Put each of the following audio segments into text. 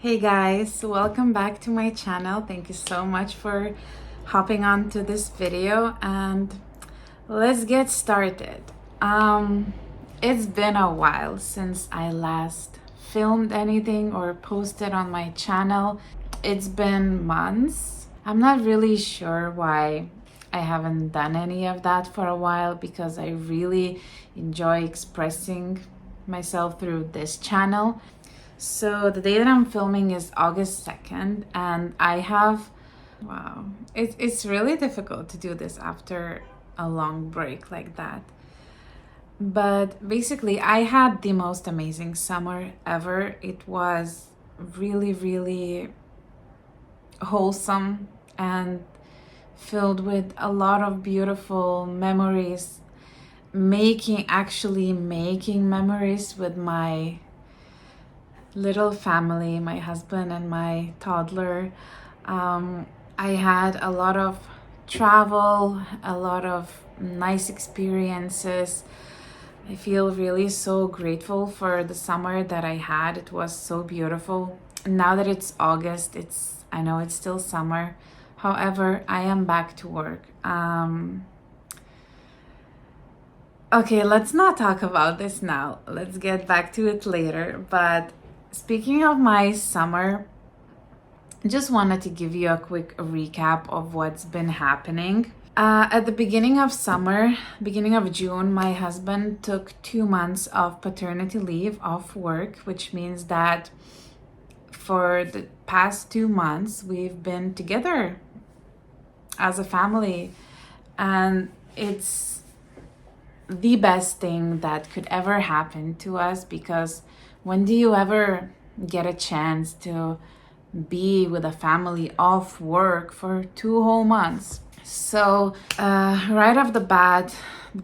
Hey guys, welcome back to my channel. Thank you so much for hopping on to this video and let's get started. It's been a while since I last filmed anything or posted on my channel. It's been months. I'm not really sure why I haven't done any of that for a while because I really enjoy expressing myself through this channel. So the day that I'm filming is August 2nd, and I have, wow, it's really difficult to do this after a long break like that. But basically, I had the most amazing summer ever. It was really, really wholesome and filled with a lot of beautiful memories, actually making memories with my little family, my husband and my toddler. I had a lot of travel, a lot of nice experiences. I feel really so grateful for the summer that I had. It was so beautiful. Now that it's August, I know it's still summer. However, I am back to work. Okay, let's not talk about this now. Let's get back to it later. But speaking of my summer, just wanted to give you a quick recap of what's been happening. At the beginning of summer, beginning of June, my husband took 2 months of paternity leave off work, which means that for the past 2 months, we've been together as a family. And it's the best thing that could ever happen to us, because when do you ever get a chance to be with a family off work for 2 whole months? So right off the bat,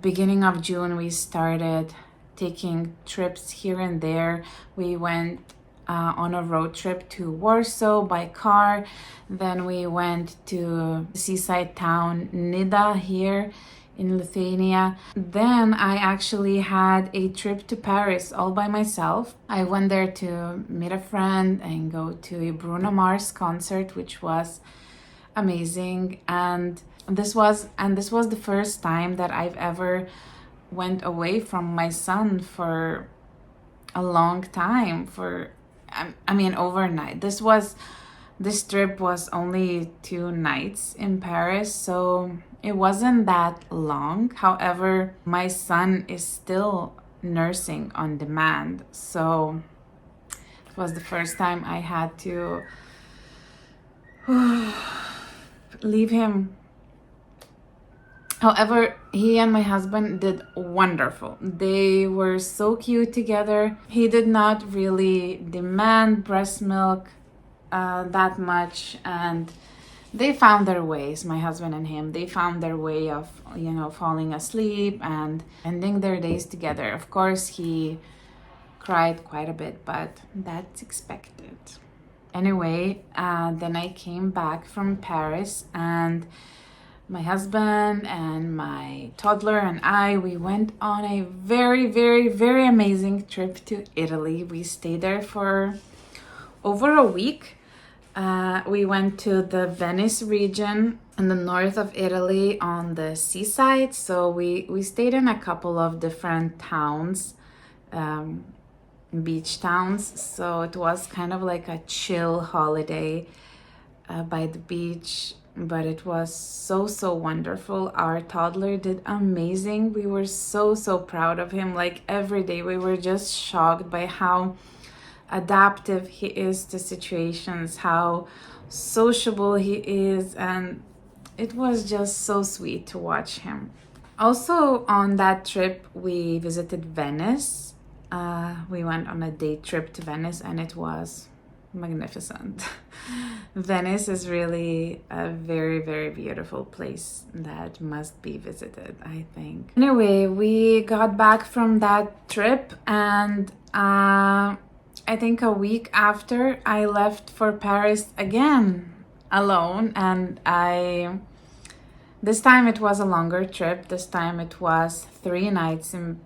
beginning of June, we started taking trips here and there. We went on a road trip to Warsaw by car. Then we went to the seaside town Nida here in Lithuania. Then I actually had a trip to Paris all by myself. I went there to meet a friend and go to a Bruno Mars concert, which was amazing. And this was the first time that I've ever went away from my son for a long time, overnight. This trip was only 2 nights in Paris, so it wasn't that long. However, my son is still nursing on demand, so it was the first time I had to leave him. However, he and my husband did wonderful. They were so cute together. He did not really demand breast milk that much, and they found their ways. My husband and him, they found their way of falling asleep and ending their days together. Of course, he cried quite a bit, but that's expected. Anyway, then I came back from Paris, and my husband and my toddler and we went on a very, very, very amazing trip to Italy. We stayed there for over a week. We went to the Venice region in the north of Italy on the seaside. So we stayed in a couple of different towns, beach towns. So it was kind of like a chill holiday by the beach. But it was so wonderful. Our toddler did amazing. We were so proud of him. Like every day we were just shocked by how adaptive he is to situations, how sociable he is, and it was just so sweet to watch him. Also on that trip we visited Venice. We went on a day trip to Venice and it was magnificent. Venice is really a very, very beautiful place that must be visited, I think. Anyway, we got back from that trip, and I think a week after I left for Paris again alone, and this time it was a longer trip. This time it was 3 nights in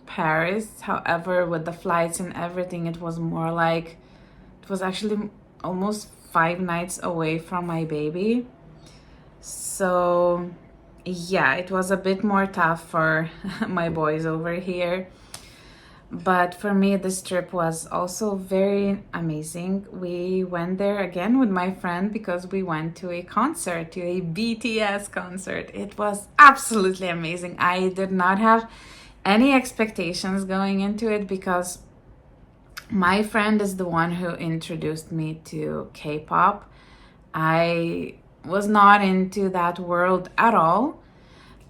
Paris. However, with the flights and everything, it was actually almost 5 nights away from my baby. So yeah, it was a bit more tough for my boys over here. But for me, this trip was also very amazing. We went there again with my friend because we went to a concert, to a BTS concert. It was absolutely amazing. I did not have any expectations going into it because my friend is the one who introduced me to K-pop. I was not into that world at all.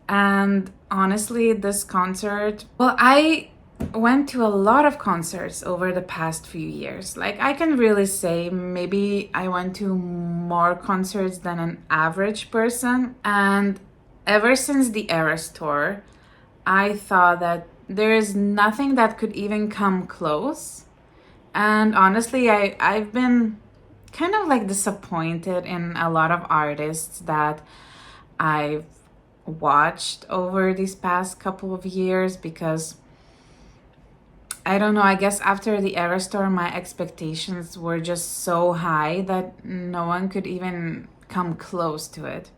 And honestly, this concert, well, I went to a lot of concerts over the past few years. Like, I can really say maybe I went to more concerts than an average person. And ever since the Eras tour, I thought that there is nothing that could even come close. And honestly, I've been kind of like disappointed in a lot of artists that I've watched over these past couple of years because I don't know, I guess after the Eras tour, my expectations were just so high that no one could even come close to it.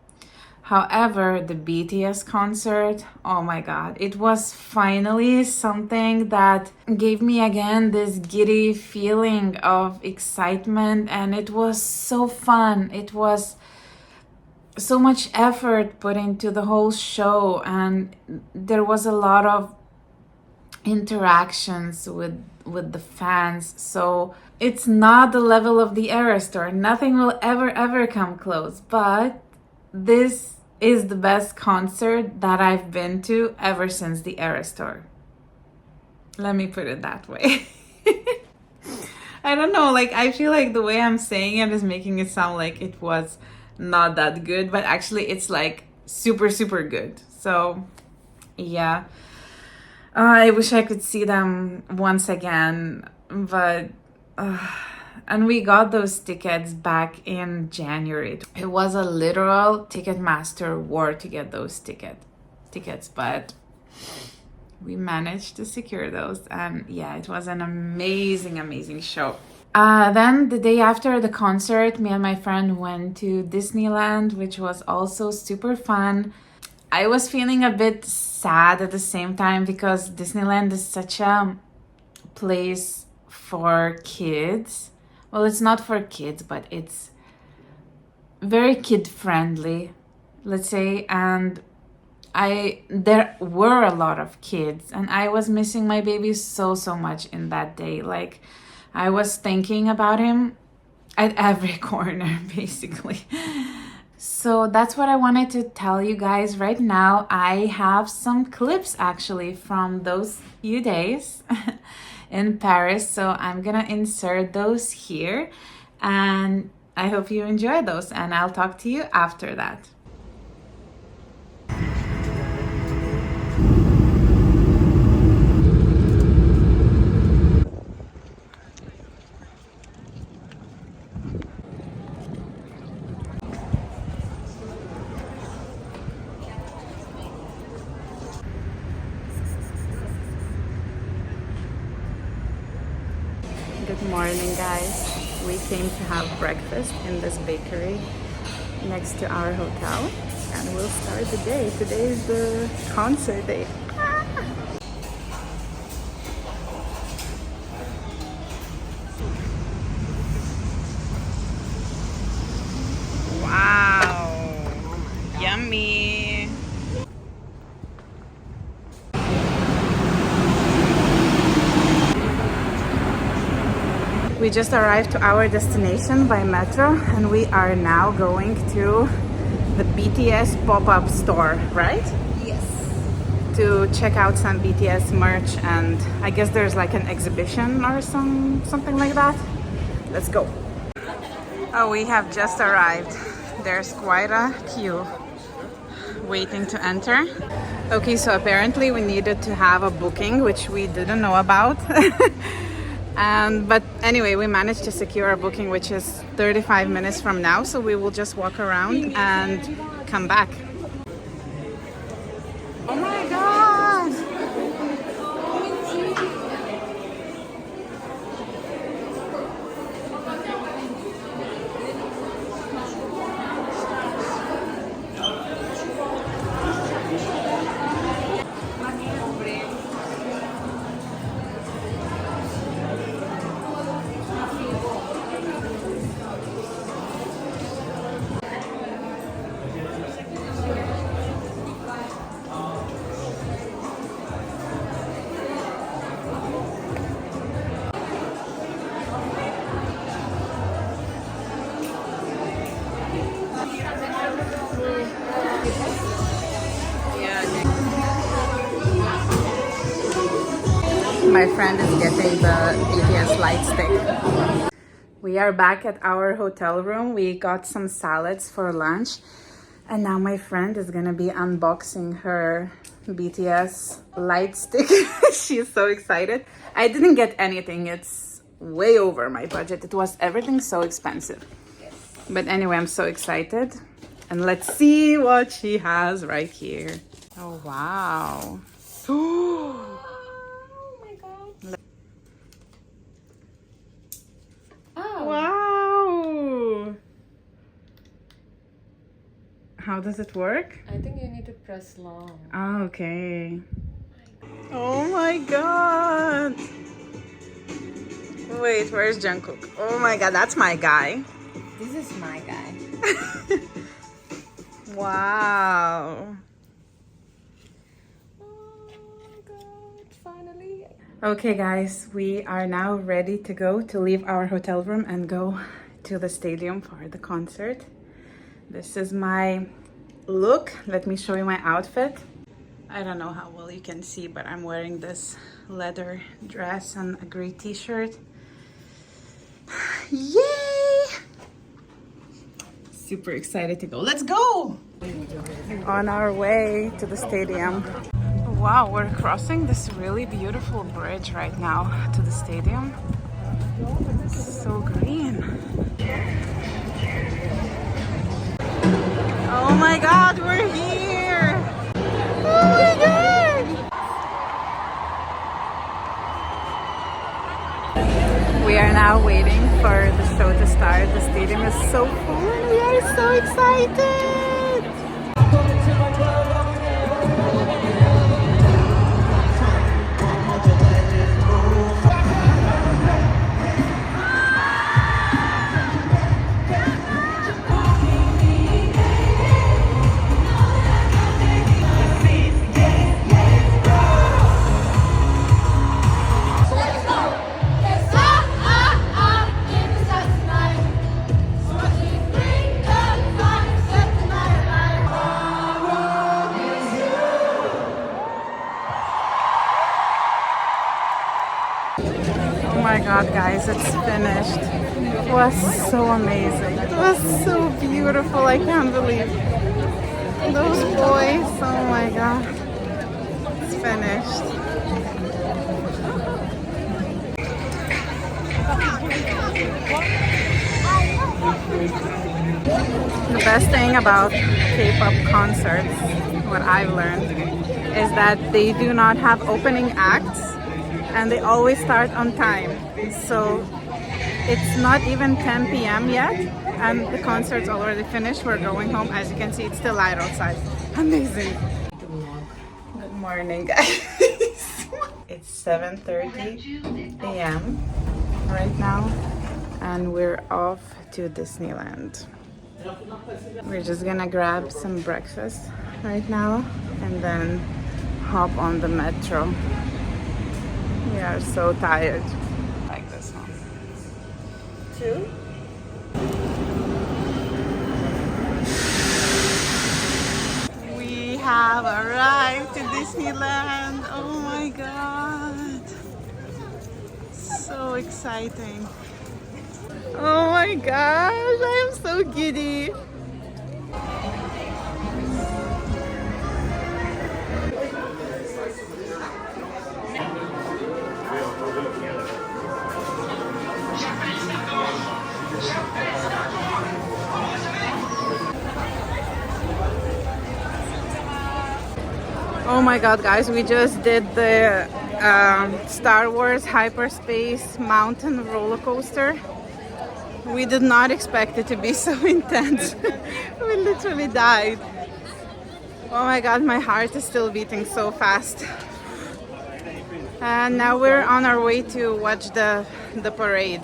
However, the BTS concert, oh my god, it was finally something that gave me again this giddy feeling of excitement, and it was so fun. It was so much effort put into the whole show, and there was a lot of interactions with the fans. So it's not the level of the Eras tour. Nothing will ever come close, but this is the best concert that I've been to ever since the Eras tour. Let me put it that way. I don't know, like I feel like the way I'm saying it is making it sound like it was not that good, but actually it's like super good. So yeah, I wish I could see them once again, but and we got those tickets back in January. It was a literal Ticketmaster war to get those tickets, but we managed to secure those, and yeah, it was an amazing show. Then the day after the concert, me and my friend went to Disneyland, which was also super fun. I was feeling a bit sad at the same time because Disneyland is such a place for kids. Well, it's not for kids, but it's very kid friendly, let's say. And there were a lot of kids, and I was missing my baby so much in that day. Like, I was thinking about him at every corner, basically. So that's what I wanted to tell you guys right now. I have some clips actually from those few days in Paris, so I'm gonna insert those here, and I hope you enjoy those, and I'll talk to you after that. Good morning, guys. We came to have breakfast in this bakery next to our hotel, and we'll start the day. Today is the concert day. Wow, yummy. We just arrived to our destination by metro, and we are now going to the BTS pop-up store, right? Yes. To check out some BTS merch, and I guess there's like an exhibition or something like that. Let's go. Oh, we have just arrived. There's quite a queue waiting to enter. Okay, so apparently we needed to have a booking, which we didn't know about. But anyway, we managed to secure a booking, which is 35 minutes from now, so we will just walk around and come back. Oh my god! my friend is getting the BTS light stick. We are back at our hotel room. We got some salads for lunch. And now my friend is gonna be unboxing her BTS light stick. She's so excited. I didn't get anything. It's way over my budget. Everything's so expensive. Yes. But anyway, I'm so excited. And let's see what she has right here. Oh, wow. Oh my God. Oh. Wow. How does it work? I think you need to press long. Oh, okay. Oh my God. Wait, where's Jungkook? Oh my God, that's my guy. This is my guy. Wow. Oh my God, finally. Okay guys, we are now ready to leave our hotel room and go to the stadium for the concert. This is my look. Let me show you my outfit. I don't know how well you can see, but I'm wearing this leather dress and a gray t-shirt. Yay! Super excited to go. Let's go! On our way to the stadium. Wow, we're crossing this really beautiful bridge right now to the stadium. It's so green. Oh my God, we're here! Oh my God! We are now waiting for the show to start. The stadium is so full and we are so excited! Oh my God, guys, it's finished. It was so amazing. It was so beautiful. I can't believe those boys. Oh my God, it's finished. The best thing about K-pop concerts, what I've learned, is that they do not have opening acts. And they always start on time. So it's not even 10 p.m. yet and the concert's already finished. We're going home. As you can see, it's still light outside. Amazing. Good morning, guys. It's 7:30 a.m. right now and we're off to Disneyland. We're just gonna grab some breakfast right now and then hop on the metro. We are so tired. Like this one. 2. We have arrived to Disneyland. Oh my God. So exciting. Oh my gosh, I am so giddy. Oh my God, guys, we just did the Star Wars hyperspace mountain roller coaster. We did not expect it to be so intense. We literally died. Oh my God, my heart is still beating so fast. And now we're on our way to watch the parade.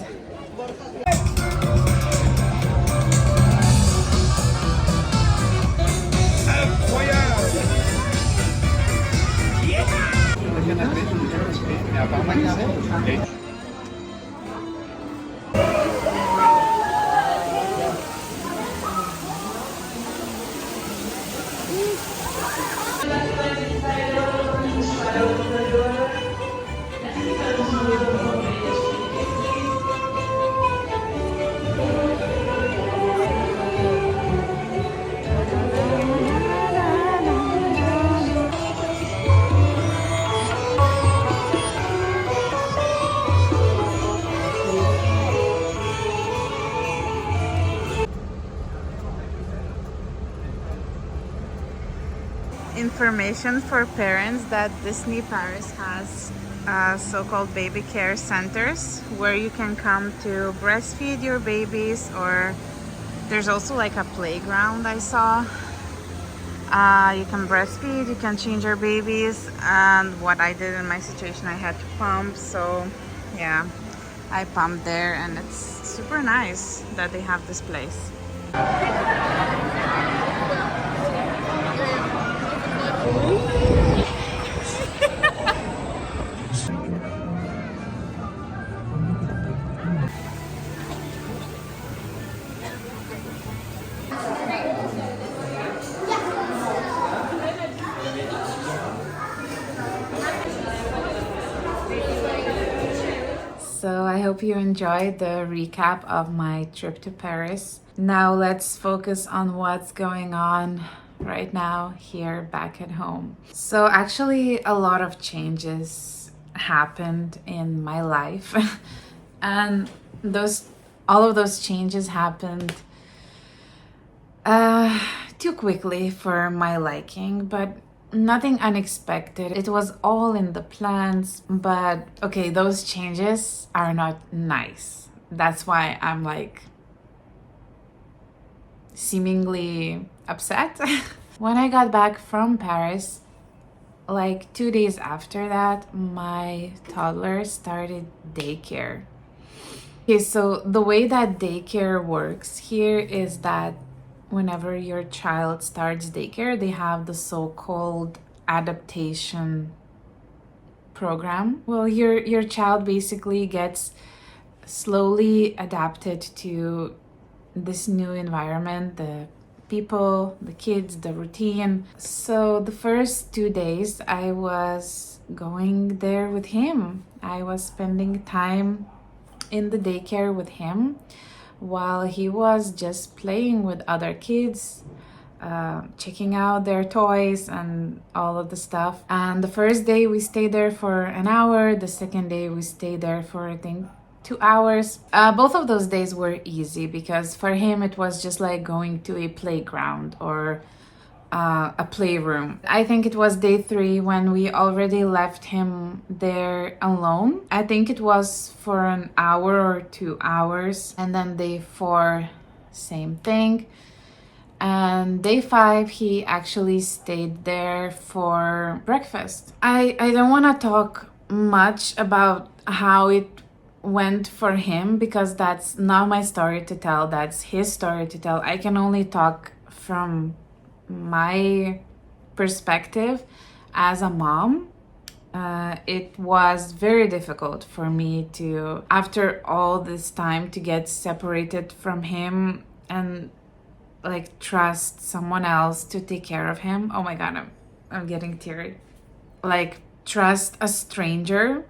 information for parents that Disney Paris has so-called baby care centers where you can come to breastfeed your babies, or there's also like a playground I saw. You can breastfeed, you can change your babies, and what I did in my situation, I had to pump, so yeah, I pumped there, and it's super nice that they have this place. So I hope you enjoyed the recap of my trip to Paris. Now let's focus on what's going on right now here back at home. So actually a lot of changes happened in my life and all of those changes happened too quickly for my liking, but nothing unexpected. It was all in the plans, but okay, those changes are not nice. That's why I'm like seemingly upset. When I got back from Paris, like 2 days after that, my toddler started daycare. Okay, so the way that daycare works here is that whenever your child starts daycare, they have the so-called adaptation program. Well, your child basically gets slowly adapted to this new environment, the people, the kids, the routine. So the first 2 days I was going there with him. I was spending time in the daycare with him while he was just playing with other kids, checking out their toys and all of the stuff. And the first day we stayed there for an hour. The second day we stayed there for, I think, 2 hours. Both of those days were easy because for him it was just like going to a playground or a playroom. I think it was day 3 when we already left him there alone. I think it was for an hour or 2 hours. And then day 4, same thing. And day 5, he actually stayed there for breakfast. I don't want to talk much about how it went for him because that's not my story to tell. That's his story to tell. I can only talk from my perspective as a mom. It was very difficult for me to, after all this time, to get separated from him and like trust someone else to take care of him. Oh my god, I'm getting teary. Like trust a stranger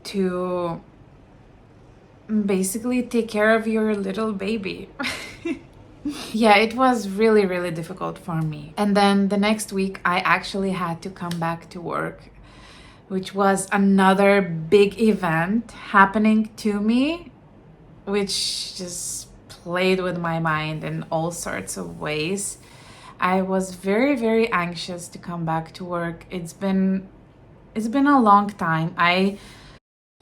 to basically take care of your little baby. Yeah, it was really, really difficult for me. And then the next week, I actually had to come back to work, which was another big event happening to me, which just played with my mind in all sorts of ways. I was very, very anxious to come back to work. It's been a long time.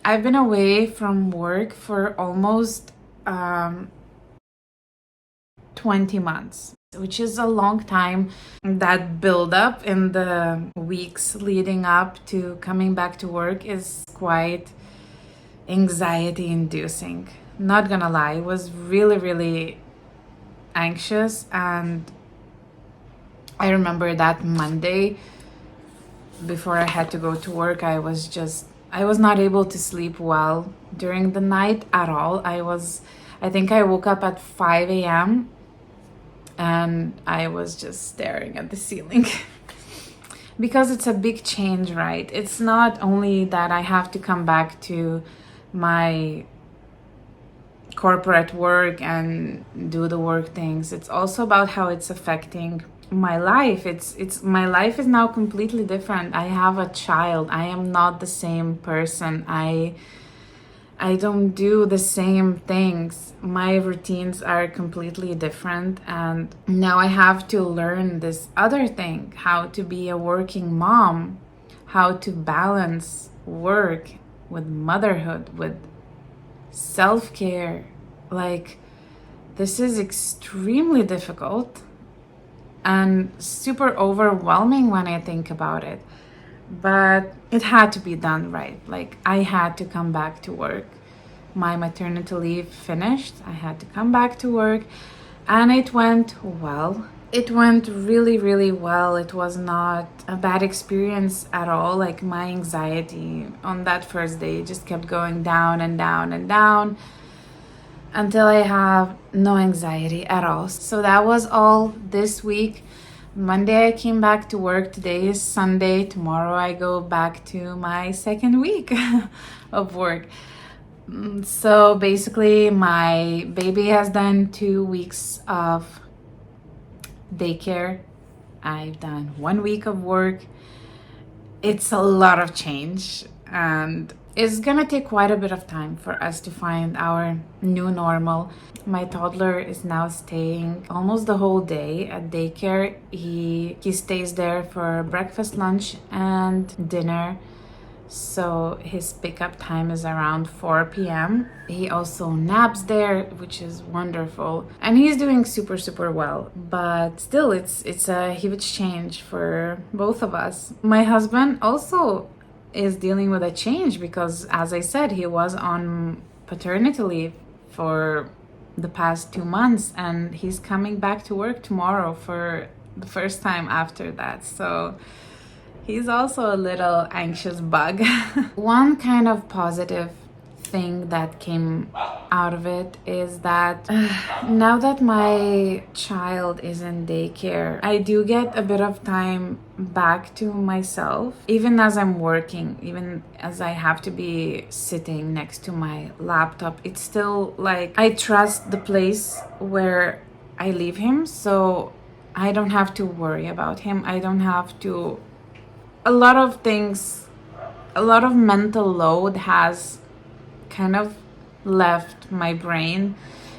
I've been away from work for almost 20 months, which is a long time. That build up in the weeks leading up to coming back to work is quite anxiety inducing. Not gonna lie, I was really, really anxious. And I remember that Monday before I had to go to work, I was not able to sleep well during the night at all. I think I woke up at 5 a.m. and I was just staring at the ceiling. Because it's a big change, right? It's not only that I have to come back to my corporate work and do the work things. It's also about how it's affecting my life. It's my life is now completely different. I have a child. I am not the same person. I don't do the same things. My routines are completely different, and now I have to learn this other thing, how to be a working mom, how to balance work with motherhood, with self-care. Like, this is extremely difficult and super overwhelming when I think about it. But it had to be done right. Like, I had to come back to work. My maternity leave finished. I had to come back to work, and it went well. It went really, really well. It was not a bad experience at all. Like, my anxiety on that first day just kept going down and down and down until I have no anxiety at all. So that was all this week. Monday I came back to work. Today is Sunday. Tomorrow I go back to my second week of work. So basically my baby has done 2 weeks of daycare. I've done 1 week of work. It's a lot of change, and it's gonna take quite a bit of time for us to find our new normal. My toddler is now staying almost the whole day at daycare. He stays there for breakfast, lunch, and dinner. So his pickup time is around 4 p.m. He also naps there, which is wonderful. And he's doing super, super well. But still, it's a huge change for both of us. My husband also is dealing with a change because, as I said, he was on paternity leave for the past 2 months, and he's coming back to work tomorrow for the first time after that. So he's also a little anxious bug. One kind of positive thing that came out of it is that now that my child is in daycare, I do get a bit of time back to myself. Even as I'm working, even as I have to be sitting next to my laptop, it's still like I trust the place where I leave him, so I don't have to worry about him. I don't have to. A lot of things, a lot of mental load has kind of left my brain,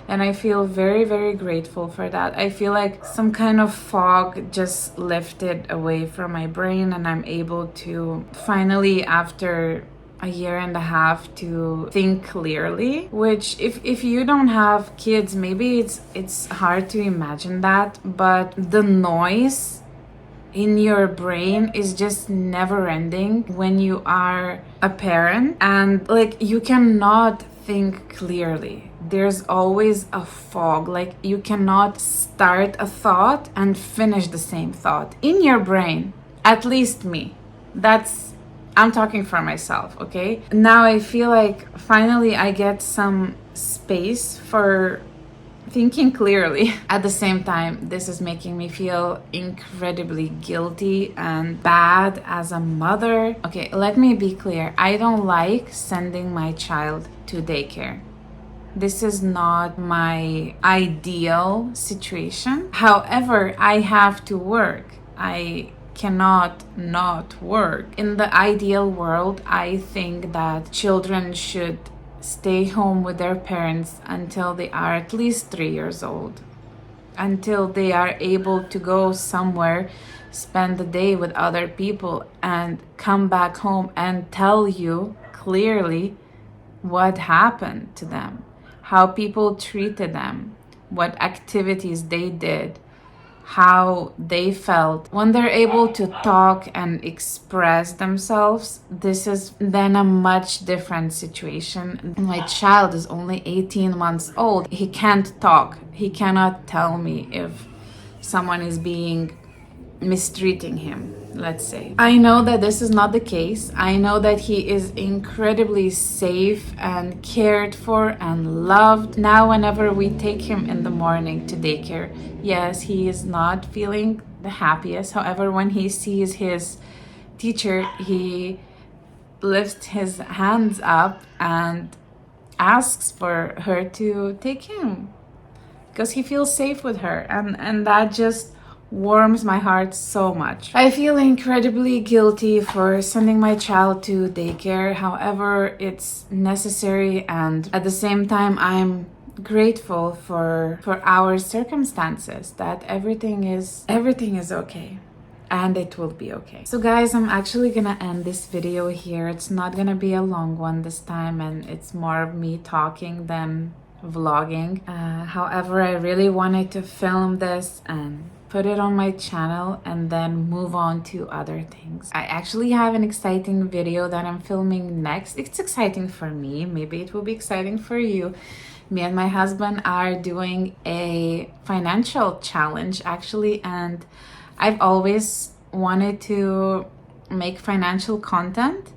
and I feel very, very grateful for that. I feel like some kind of fog just lifted away from my brain, and I'm able to finally, after a year and a half, to think clearly, which if you don't have kids, maybe it's hard to imagine that, but the noise in your brain is just never ending when you are a parent, and like you cannot think clearly. There's always a fog. Like you cannot start a thought and finish the same thought in your brain. At least me. I'm talking for myself, okay? Now I feel like finally I get some space for thinking clearly. At the same time, this is making me feel incredibly guilty and bad as a mother. Okay, let me be clear. I don't like sending my child to daycare. This is not my ideal situation. However, I have to work. I cannot not work. In the ideal world, I think that children should stay home with their parents until they are at least 3 years old, until they are able to go somewhere, spend the day with other people, and come back home and tell you clearly what happened to them, how people treated them, what activities they did, how they felt. When they're able to talk and express themselves, this is then a much different situation. My child is only 18 months old. He can't talk. He cannot tell me if someone is mistreating him, let's say. I know that this is not the case. I know that he is incredibly safe and cared for and loved. Now, whenever we take him in the morning to daycare, yes, he is not feeling the happiest. However, when he sees his teacher, he lifts his hands up and asks for her to take him because he feels safe with her, and that just warms my heart so much. I feel incredibly guilty for sending my child to daycare. However, it's necessary, and at the same time I'm grateful for our circumstances, that everything is okay and it will be okay. So guys, I'm actually gonna end this video here. It's not gonna be a long one this time, and it's more of me talking than vlogging. However, I really wanted to film this and put it on my channel and then move on to other things. I actually have an exciting video that I'm filming next. It's exciting for me. Maybe it will be exciting for you. Me and my husband are doing a financial challenge actually, and I've always wanted to make financial content,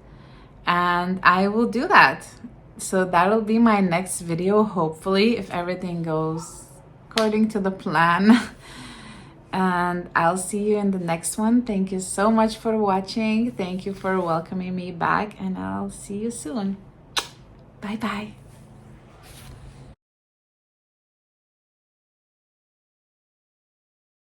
and I will do that. So that'll be my next video, hopefully, if everything goes according to the plan. And I'll see you in the next one. Thank you so much for watching. Thank you for welcoming me back, and I'll see you soon. Bye bye.